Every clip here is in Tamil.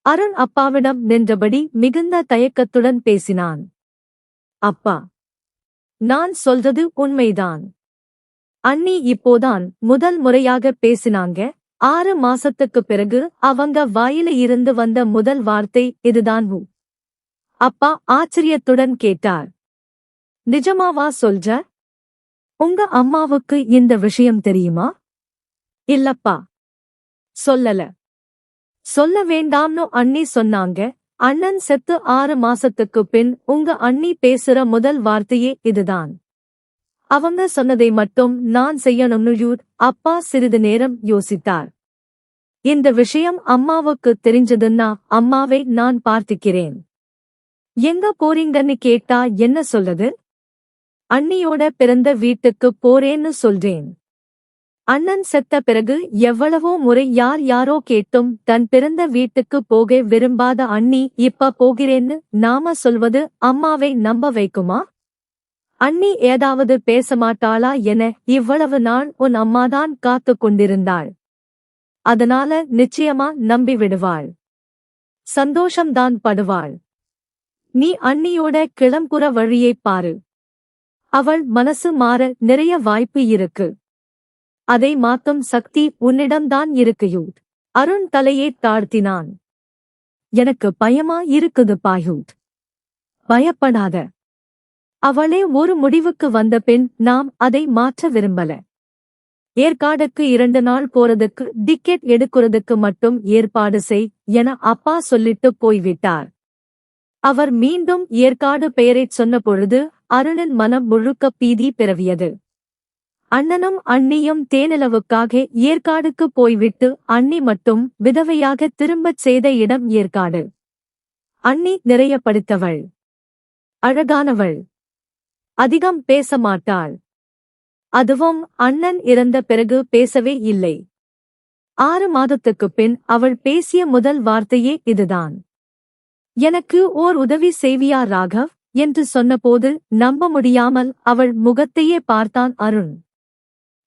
அருண் அப்பாவிடம் நின்றபடி மிகுந்த தயக்கத்துடன் பேசினான். அப்பா, நான் சொல்றது உண்மைதான். அண்ணி இப்போதான் முதல் முறையாக பேசினாங்க. 6 மாசத்துக்குப் பிறகு அவங்க வாயில இருந்து வந்த முதல் வார்த்தை இதுதான். அப்பா ஆச்சரியத்துடன் கேட்டார். நிஜமாவா சொல்ற? உங்க அம்மாவுக்கு இந்த விஷயம் தெரியுமா? இல்லப்பா, சொல்லல. சொல்ல வேண்டாம்னு அண்ணி சொன்னாங்க. அண்ணன் செத்து 6 மாசத்துக்குப் பின் உங்க அண்ணி பேசுற முதல் வார்த்தையே இதுதான். அவங்க சொன்னதை மட்டும் நான் செய்யணும்னு. அப்பா சிறிது நேரம் யோசித்தார். இந்த விஷயம் அம்மாவுக்கு தெரிஞ்சதுன்னா அம்மாவை நான் பார்த்துக்கிறேன். எங்க போறீங்கன்னு கேட்டா என்ன சொல்லது? அண்ணியோட பிறந்த வீட்டுக்கு போறேன்னு சொல்றேன். அண்ணன் செத்த பிறகு எவ்வளவோ முறை யாரோ கேட்டும் தன் பிறந்த வீட்டுக்கு போக விரும்பாத அண்ணி இப்ப போகிறேன்னு நாம சொல்வது அம்மாவை நம்ப வைக்குமா? அண்ணி ஏதாவது பேசமாட்டாளா என இவ்வளவு நாள் உன் அம்மாதான் காத்து கொண்டிருந்தாள். அதனால நிச்சயமா நம்பி விடுவாள். சந்தோஷம்தான் படுவாள். நீ அண்ணியோட கிளம்புற வழியைப் பாரு. அவள் மனசு மாற நிறைய வாய்ப்பு இருக்கு. அதை மாத்தும் சக்தி உன்னிடம்தான் இருக்கு. அருண் தலையை தாழ்த்தினான். எனக்கு பயமா இருக்குது பாயூத். பயப்படாத. அவளே ஒரு முடிவுக்கு வந்த பின் நாம் அதை மாற்ற விரும்பல. ஏற்காடுக்கு 2 நாள் போறதுக்கு டிக்கெட் எடுக்கிறதுக்கு மட்டும் ஏற்பாடு செய் என அப்பா சொல்லிட்டு போய்விட்டார். அவர் மீண்டும் ஏற்காடு பெயரைச் சொன்னபொழுது அருணின் மனம் முழுக்க பீதி பிறவியது. அண்ணனும் அண்ணியும் தேனிலவுக்காக ஏற்காடுக்கு போய்விட்டு அண்ணி மட்டும் விதவையாக திரும்பச் செய்த இடம் ஏற்காடு. அண்ணி நிறைய படித்தவள், அழகானவள், அதிகம் பேச மாட்டாள். அதுவும் அண்ணன் இறந்த பிறகு பேசவே இல்லை. 6 மாதத்துக்குப் பின் அவள் பேசிய முதல் வார்த்தையே இதுதான். எனக்கு ஓர் உதவி செய்வியா ராகவ் என்று சொன்னபோது நம்ப முடியாமல் அவள் முகத்தையே பார்த்தான் அருண்.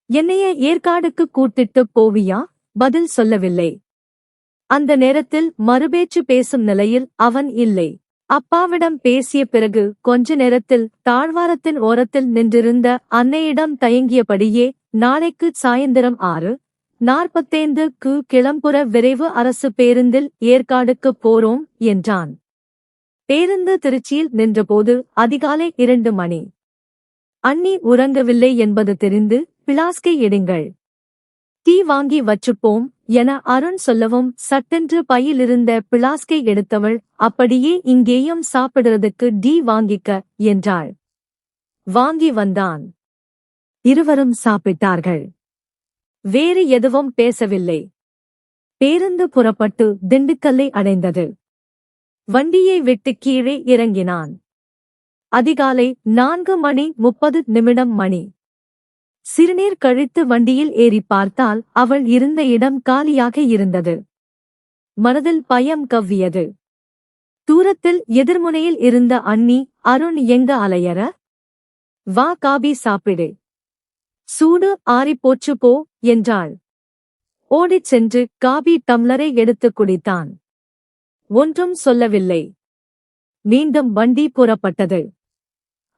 என்னைய ஏற்காடுக்கு கூட்டிட்டு போவியா? பதில் சொல்லவில்லை. அந்த நேரத்தில் மறுபேச்சு பேசும் நிலையில் அவன் இல்லை. அப்பாவிடம் பேசிய பிறகு கொஞ்ச நேரத்தில் தாழ்வாரத்தின் ஓரத்தில் நின்றிருந்த அன்னையிடம் தயங்கியபடியே நாளைக்கு சாயந்தரம் 6:45க்கு கிளம்புற விரைவு அரசு பேருந்தில் ஏற்காடுக்கு போறோம் என்றான். பேருந்து திருச்சியில் நின்றபோது அதிகாலை 2 மணி. அண்ணி உறங்கவில்லை என்பது தெரிந்து பிளாஸ்கை எடுங்கள், டீ வாங்கி வச்சுப்போம் என அருண் சொல்லவும் சட்டென்று பையிலிருந்த பிளாஸ்கை எடுத்தவள் அப்படியே இங்கேயும் சாப்பிடுறதுக்கு டீ வாங்கிக்க என்றாள். வாங்கி வந்தான். இருவரும் சாப்பிட்டார்கள். வேறு எதுவும் பேசவில்லை. பேருந்து புறப்பட்டு திண்டுக்கல்லை அடைந்தது. வண்டியை விட்டு கீழே இறங்கினான். அதிகாலை 4:30 மணி. சிறுநீர் கழித்து வண்டியில் ஏறி பார்த்தால் அவள் இருந்த இடம் காலியாக இருந்தது. மனதில் பயம் கவ்வியது. தூரத்தில் எதிர்முனையில் இருந்த அண்ணி, அருண் எங்க அலையற? வா காபி சாப்பிடு, சூடு ஆறிப்போச்சு போ என்றாள். ஓடிச் சென்று காபி டம்ளரை எடுத்துக் குடித்தான். ஒன்றும் சொல்லவில்லை. மீண்டும் வண்டி புறப்பட்டது.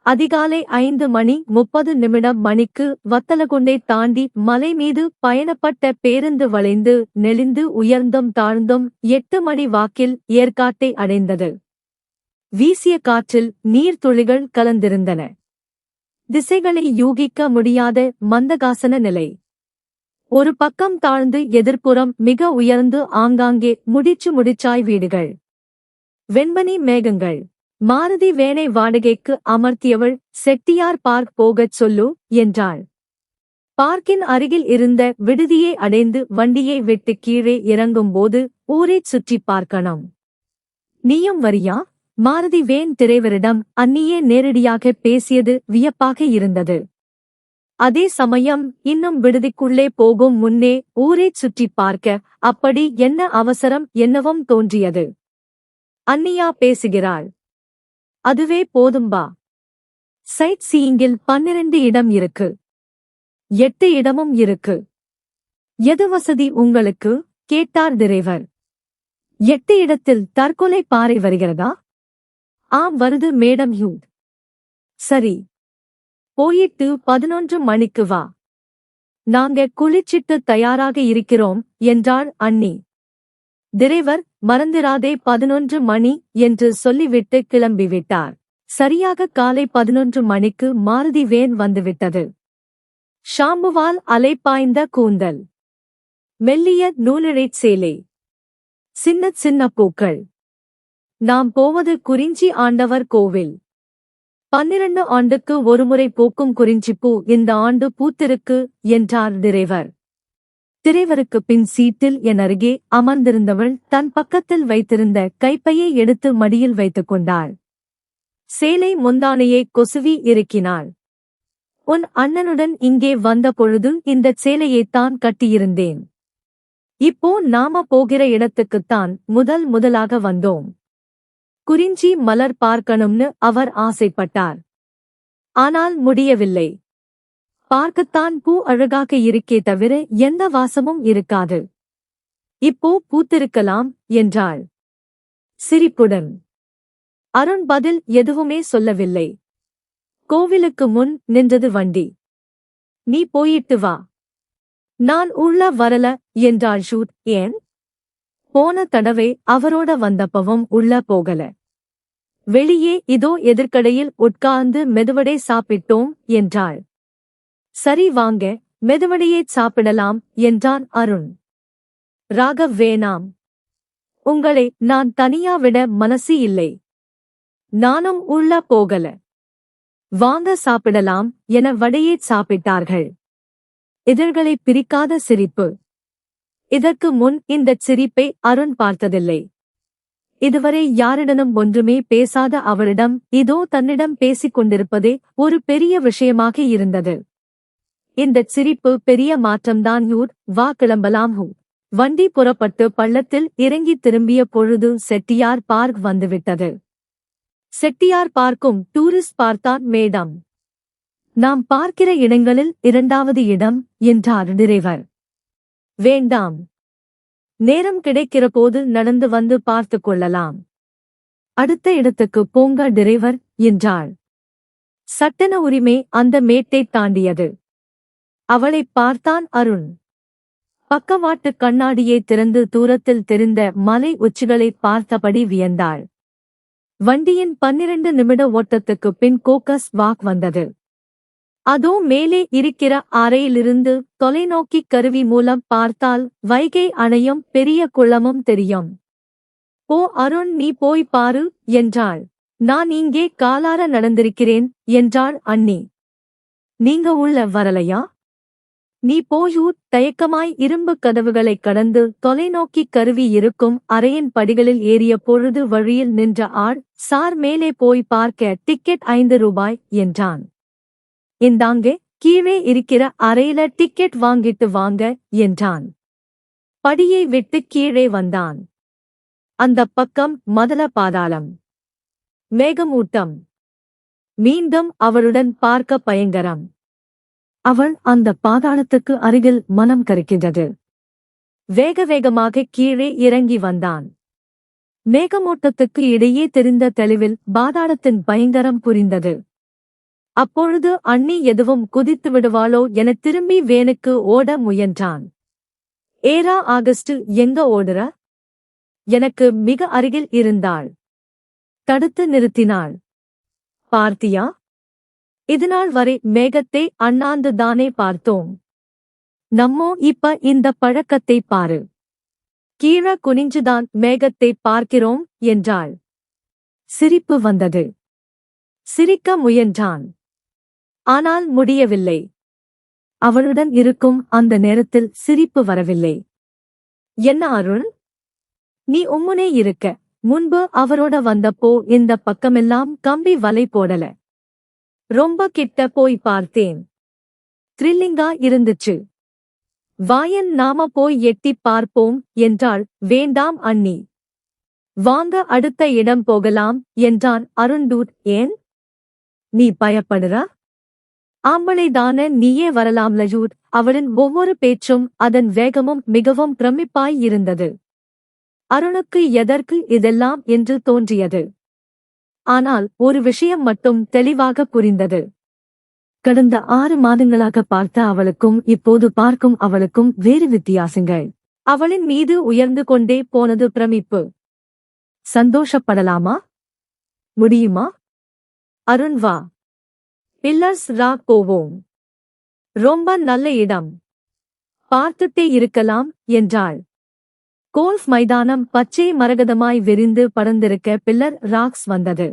அதிகாலை 5:30 மணிக்கு வத்தலகுண்டை தாண்டி மலை மீது பயணப்பட்ட பேருந்து வளைந்து நெளிந்து உயர்ந்தும் தாழ்ந்தும் 8 மணி வாக்கில் ஏற்காட்டை அடைந்தது. வீசிய காற்றில் நீர்த்துளிகள் கலந்திருந்தன. திசைகளை யூகிக்க முடியாத மந்தகாசன நிலை. ஒரு பக்கம் தாழ்ந்து எதிர்ப்புறம் மிக உயர்ந்து ஆங்காங்கே முடிச்சாய் வீடுகள். வெண்பனி மேகங்கள். மாருதி வேனை வாடகைக்கு அமர்த்தியவள் செட்டியார் பார்க் போகச் சொல்லு என்றாள். பார்க்கின் அருகில் இருந்த விடுதியை அடைந்து வண்டியை விட்டு கீழே இறங்கும்போது ஊரைச் சுற்றிப் பார்க்கணும். நீயும் வரியா? மாருதி வேன் டிரைவரிடம் அன்னியே நேரடியாக பேசியது வியப்பாக இருந்தது. அதே சமயம் இன்னும் விடுதிக்குள்ளே போகும் முன்னே ஊரைச் சுற்றிப் பார்க்க அப்படி என்ன அவசரம் என்னவும் தோன்றியது. அன்னியா பேசுகிறாள், அதுவே போதும்பா. சைட் சீயிங்கில் 12 இடம் இருக்கு, 8 இடமும் இருக்கு. எது வசதி உங்களுக்கு கேட்டார் டிரைவர். 8 இடத்தில் தற்கொலை பாறை வருகிறதா? ஆம், வருது மேடம் ஹியூட். சரி, போயிட்டு 11 மணிக்கு வா. நாங்க குளிச்சிட்டு தயாராக இருக்கிறோம் என்றாள் அண்ணி. டிரைவர், மறந்திராதே 11 மணி என்று சொல்லிவிட்டு கிளம்பிவிட்டார். சரியாக காலை 11 மணிக்கு மாருதி வேன் வந்துவிட்டது. ஷாம்புவால் அலைப்பாய்ந்த கூந்தல், மெல்லிய நூலிழைச் சேலை, சின்ன சின்ன பூக்கள். நாம் போவது குறிஞ்சி ஆண்டவர் கோவில். 12 ஆண்டுக்கு ஒருமுறை பூக்கும் குறிஞ்சிப்பூ இந்த ஆண்டு பூத்திருக்கு என்றார் டிரைவர். டிரைவருக்கு பின் சீட்டில் என் அருகே அமர்ந்திருந்தவள் தன் பக்கத்தில் வைத்திருந்த கைப்பையை எடுத்து மடியில் வைத்துக் கொண்டாள். சேலை முந்தானையை கொசுவி இறுக்கினாள். உன் அண்ணனுடன் இங்கே வந்த பொழுது இந்தச் சேலையைத்தான் கட்டியிருந்தேன். இப்போ நாம போகிற இடத்துக்குத்தான் முதலாக வந்தோம். குறிஞ்சி மலர் பார்க்கணும்னு அவர் ஆசைப்பட்டார். ஆனால் முடியவில்லை. பார்க்கத்தான் பூ அழகாக இருக்கே தவிர எந்த வாசமும் இருக்காது. இப்போ பூத்திருக்கலாம் என்றாள் சிரிப்புடன். அருண் பதில் எதுவுமே சொல்லவில்லை. கோவிலுக்கு முன் நின்றது வண்டி. நீ போயிட்டு வா, நான் உள்ள வரல என்றாள் ஷூட். ஏன்? போன தடவை அவரோட வந்தப்பவும் உள்ள போகல. வெளியே இதோ எதிர்க்கடையில் உட்கார்ந்து மெதுவடை சாப்பிட்டோம் என்றாள். சரி வாங்க, மெதுவடையே சாப்பிடலாம் என்றான் அருண். ராகவ், வேணாம். உங்களை நான் தனியா விட மனசு இல்லை. நானும் உள்ள போகல. வாங்க சாப்பிடலாம் என வடையே சாப்பிட்டார்கள். இதழ்களை பிரிக்காத சிரிப்பு. இதற்கு முன் இந்தச் சிரிப்பை அருண் பார்த்ததில்லை. இதுவரை யாரிடனும் ஒன்றுமே பேசாத அவளிடம் இதோ தன்னிடம் பேசிக் கொண்டிருப்பதே ஒரு பெரிய விஷயமாக இருந்தது. இந்தச் சிரிப்பு பெரிய மாற்றம்தான். வா கிளம்பலாம். வண்டி புறப்பட்டு பள்ளத்தில் இறங்கி திரும்பிய பொழுது செட்டியார் பார்க் வந்துவிட்டது. செட்டியார் பார்க்கும் டூரிஸ்ட் பார்த்தான் மேடம். நாம் பார்க்கிற இடங்களில் 2வது இடம் என்றார் டிரைவர். வேண்டாம், நேரம் கிடைக்கிற போது நடந்து வந்து பார்த்து கொள்ளலாம். அடுத்த இடத்துக்கு போங்க டிரைவர் என்றாள். சட்டென உரிமை அந்த மேட்டை தாண்டியது. அவளைப் பார்த்தான் அருண். பக்கவாட்டு கண்ணாடியை திறந்து தூரத்தில் தெரிந்த மலை உச்சிகளைப் பார்த்தபடி வியந்தாள். வண்டியின் 12 நிமிட ஓட்டத்துக்கு பின் கோக்கஸ் வாக் வந்தது. அதோ மேலே இருக்கிற அறையிலிருந்து தொலைநோக்கி கருவி மூலம் பார்த்தால் வைகை அணையும் பெரிய குளமும் தெரியும். ஓ அருண், நீ போய் பாரு என்றாள். நான் இங்கே காலார நடந்திருக்கிறேன் என்றாள் அண்ணி. நீங்க உள்ள வரலையா? நீ போயூர். தயக்கமாய் இரும்பு கதவுகளைக் கடந்து தொலைநோக்கி கருவி இருக்கும் அறையின் படிகளில் ஏறிய பொழுது வழியில் நின்ற ஆள், சார் மேலே போய் பார்க்க டிக்கெட் 5 ரூபாய் என்றான். இந்தாங்கே, கீழே இருக்கிற அறையில டிக்கெட் வாங்கிட்டு வாங்க என்றான். படியை விட்டு கீழே வந்தான். அந்தப் பக்கம் மதல பாதாளம், மேகமூட்டம். மீண்டும் அவளுடன் பார்க்க பயங்கரம். அவள் அந்த பாதாளத்துக்கு அருகில் மனம் கருக்கின்றது. வேக வேகமாக கீழே இறங்கி வந்தான். மேகமூட்டத்துக்கு இடையே தெரிந்த தெளிவில் பாதாளத்தின் பயங்கரம் புரிந்தது. அப்பொழுது அண்ணி எதுவும் குதித்து விடுவாளோ என திரும்பி வேனுக்கு ஓட முயன்றான். ஏரா ஆகஸ்ட், எங்க ஓடுற? எனக்கு மிக அருகில் இருந்தாள். தடுத்து நிறுத்தினாள். பார்த்தியா? இதுநாள் வரை மேகத்தை அண்ணாந்து தானே பார்த்தோம். நம்மோ இப்ப இந்த பழக்கத்தை பாரு. கீழ குனிஞ்சுதான் மேகத்தை பார்க்கிறோம் என்றாள். சிரிப்பு வந்தது. சிரிக்க முயன்றான். ஆனால் முடியவில்லை. அவளுடன் இருக்கும் அந்த நேரத்தில் சிரிப்பு வரவில்லை. என்ன அருண், நீ உம்முனே இருக்க. முன்பு அவரோட வந்தப்போ இந்த பக்கமெல்லாம் கம்பி வலை போடல. ரொம்ப கிட்ட போய் பார்த்தேன். த்ரில்லிங்கா இருந்துச்சு. வாயன், நாம போய் எட்டிப் பார்ப்போம் என்றாள். வேண்டாம் அண்ணி, வாங்க அடுத்த இடம் போகலாம் என்றான் அருண். ஏன்? நீ பயப்படுற? ஆம்பளைதான, நீயே வரலாம்ல. அவளின் ஒவ்வொரு பேச்சும் அதன் வேகமும் மிகவும் பிரமிப்பாய் இருந்தது. அருணுக்கு எதற்கு இதெல்லாம் என்று தோன்றியது. ஆனால் ஒரு விஷயம் மட்டும் தெளிவாக புரிந்தது. கடந்த 6 மாதங்களாக பார்த்த அவளுக்கும் இப்போது பார்க்கும் அவளுக்கும் வேறு வித்தியாசங்கள். அவளின் மீது உயர்ந்து கொண்டே போனது பிரமிப்பு. சந்தோஷப்படலாமா? முடியுமா? அருண் வா. பில்லர்ஸ் ராக் போவோம். ரொம்ப நல்ல இடம். பார்த்துட்டே இருக்கலாம் என்றாள். கோல்ஃப் மைதானம் பச்சை மரகதமாய் விரிந்து படர்ந்திருக்க பில்லர் ராக்ஸ் வந்தது.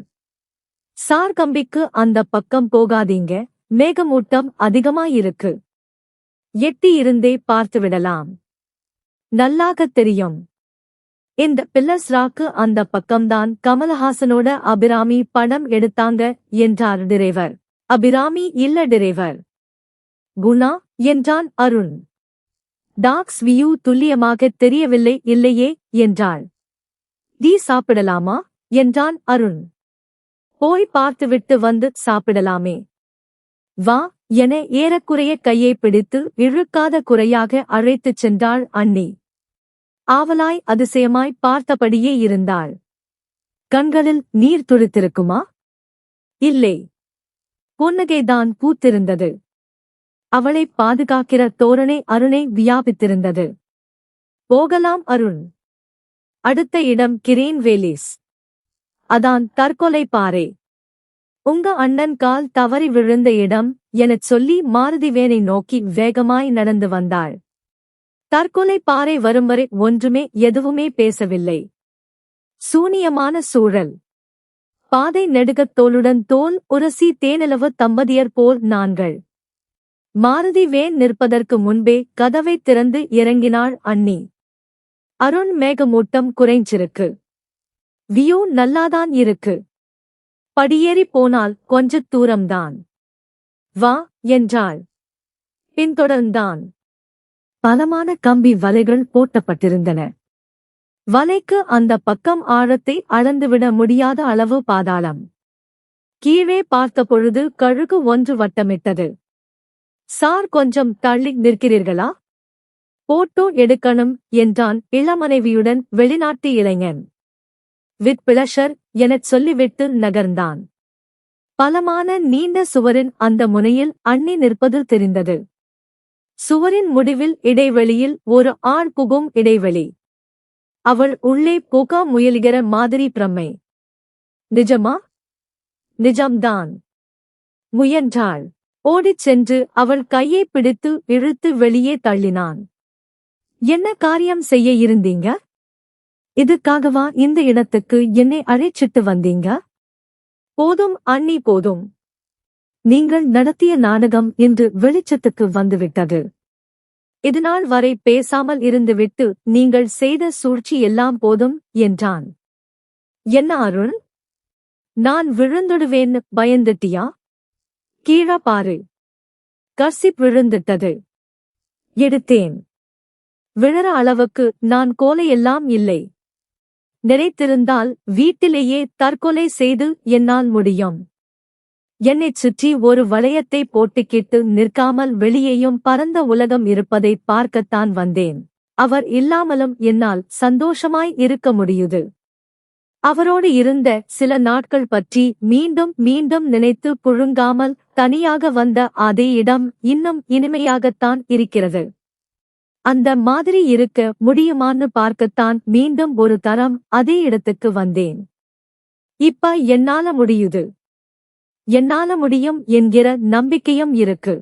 சார் கம்பிக்கு அந்த பக்கம் போகாதீங்க, மேகமூட்டம் அதிகமாயிருக்கு. எட்டி இருந்தே பார்த்துவிடலாம். நல்லாகத் தெரியும். இந்த பில்லர்ஸ் ராக்கு அந்த பக்கம்தான் கமலஹாசனோட அபிராமி படம் எடுத்தாங்க என்றார் டிரைவர். அபிராமி இல்ல டிரைவர். குணா என்றான் அருண். டாக்ஸ் வியூ துல்லியமாகத் தெரியவில்லை இல்லையே என்றாள். டீ சாப்பிடலாமா என்றான் அருண். போய் பார்த்துவிட்டு வந்து சாப்பிடலாமே. வா என ஏறக்குறைய கையை பிடித்து இழுக்காத குறையாக அழைத்துச் சென்றாள் அண்ணி. ஆவலாய் அதிசயமாய் பார்த்தபடியே இருந்தாள். கண்களில் நீர் துளித்திருக்குமா? இல்லை. புன்னகைதான் பூத்திருந்தது. அவளை பாதுகாக்கிற தோரணை அருணை வியாபித்திருந்தது. போகலாம் அருண். அடுத்த இடம் கிரேன் வேலிஸ். அதான் தற்கொலை பாறை. உங்க அண்ணன் கால் தவறி விழுந்த இடம் எனச் சொல்லி மாருதிவேனை நோக்கி வேகமாய் நடந்து வந்தாள். தற்கொலை பாறை வரும்வரை ஒன்றுமே எதுவுமே பேசவில்லை. சூனியமான சூழல். பாதை நெடுகத் தோளுடன் தோல் உரசி தேனிலவு தம்பதியர் போல் நான்கள். மாருதி வேன் நிற்பதற்கு முன்பே கதவை திறந்து இறங்கினாள் அண்ணி. அருண் மேகமூட்டம் குறைஞ்சிருக்கு. வியூ நல்லாதான் இருக்கு. படியேறி போனால் கொஞ்ச தூரம்தான். வா என்றாள். பின்தொடர்ந்தான். பலமான கம்பி வலைகள் போட்டப்பட்டிருந்தன. வலைக்கு அந்த பக்கம் ஆழத்தை அளந்துவிட முடியாத அளவு பாதாளம். கீழே பார்த்தபொழுது கழுகு ஒன்று வட்டமிட்டது. சார் கொஞ்சம் தள்ளி நிற்கிறீர்களா? போட்டோ எடுக்கணும் என்றான் இளமனைவியுடன் வெளிநாட்டு இளைஞன். வித் பிளஷர் எனச் சொல்லிவிட்டு நகர்ந்தான். பலமான நீண்ட சுவரின் அந்த முனையில் அண்ணி நிற்பது தெரிந்தது. சுவரின் முடிவில் இடைவெளியில் ஒரு ஆள் புகும் இடைவெளி. அவள் உள்ளே போக முயலுகிற மாதிரி பிரமை. நிஜமா? நிஜம்தான். முயன்றாள். ஓடிச் சென்று அவள் கையை பிடித்து இழுத்து வெளியே தள்ளினான். என்ன காரியம் செய்ய இருந்தீங்க? இதுக்காகவா இந்த இடத்துக்கு என்னை அழைச்சிட்டு வந்தீங்க? போதும் அண்ணி போதும். நீங்கள் நடத்திய நாடகம் இன்று வெளிச்சத்துக்கு வந்துவிட்டது. இதுநாள் வரை பேசாமல் இருந்துவிட்டு நீங்கள் செய்த சூழ்ச்சி எல்லாம் போதும் என்றான். என்ன அருண்? நான் விழுந்துடுவேன்னு பயந்துட்டியா? கீழா பாரு. கர்சிப் விழுந்துட்டது. எடுத்தேன். விழற அளவுக்கு நான் கோலையெல்லாம் இல்லை. நினைத்திருந்தால் வீட்டிலேயே தற்கொலை செய்து என்னால் முடியும். என்னைச் சுற்றி ஒரு வளையத்தை போட்டுக்கிட்டு நிற்காமல் வெளியேயும் பரந்த உலகம் இருப்பதை பார்க்கத்தான் வந்தேன். அவர் இல்லாமலும் என்னால் சந்தோஷமாய் இருக்க முடியுது. அவரோடு இருந்த சில நாட்கள் பற்றி மீண்டும் மீண்டும் நினைத்து புழுங்காமல் தனியாக வந்த அதே இடம் இன்னும் இனிமையாகத்தான் இருக்கிறது. அந்த மாதிரி இருக்க முடியுமான்னு பார்க்கத்தான் மீண்டும் ஒரு தரம் அதே இடத்துக்கு வந்தேன். இப்ப என்னால முடியுது. என்னால முடியும் என்கிற நம்பிக்கையும் இருக்கு.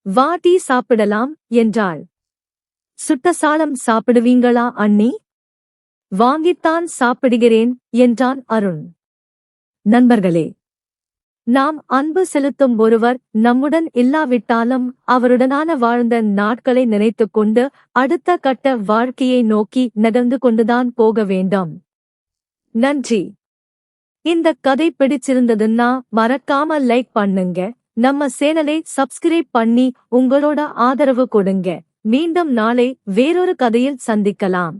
வா டீ சாப்பிடலாம் என்றாள். சுட்ட சாளம் சாப்பிடுவீங்களா அண்ணி? வாங்கித்தான் சாப்பிடுகிறேன் என்றான் அருண். நண்பர்களே, நாம் அன்பு செலுத்தும் ஒருவர் நம்முடன் இல்லாவிட்டாலும் அவருடனான வாழ்ந்த நாட்களை நினைத்துக்கொண்டு அடுத்த கட்ட வாழ்க்கையை நோக்கி நகர்ந்து கொண்டுதான் போக வேண்டும். நன்றி. இந்த கதை பிடிச்சிருந்ததுன்னா மறக்காம லைக் பண்ணுங்க. நம்ம சேனலை சப்ஸ்கிரைப் பண்ணி உங்களோட ஆதரவு கொடுங்க. மீண்டும் நாளை வேறொரு கதையில் சந்திக்கலாம்.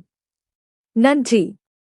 நன்றி.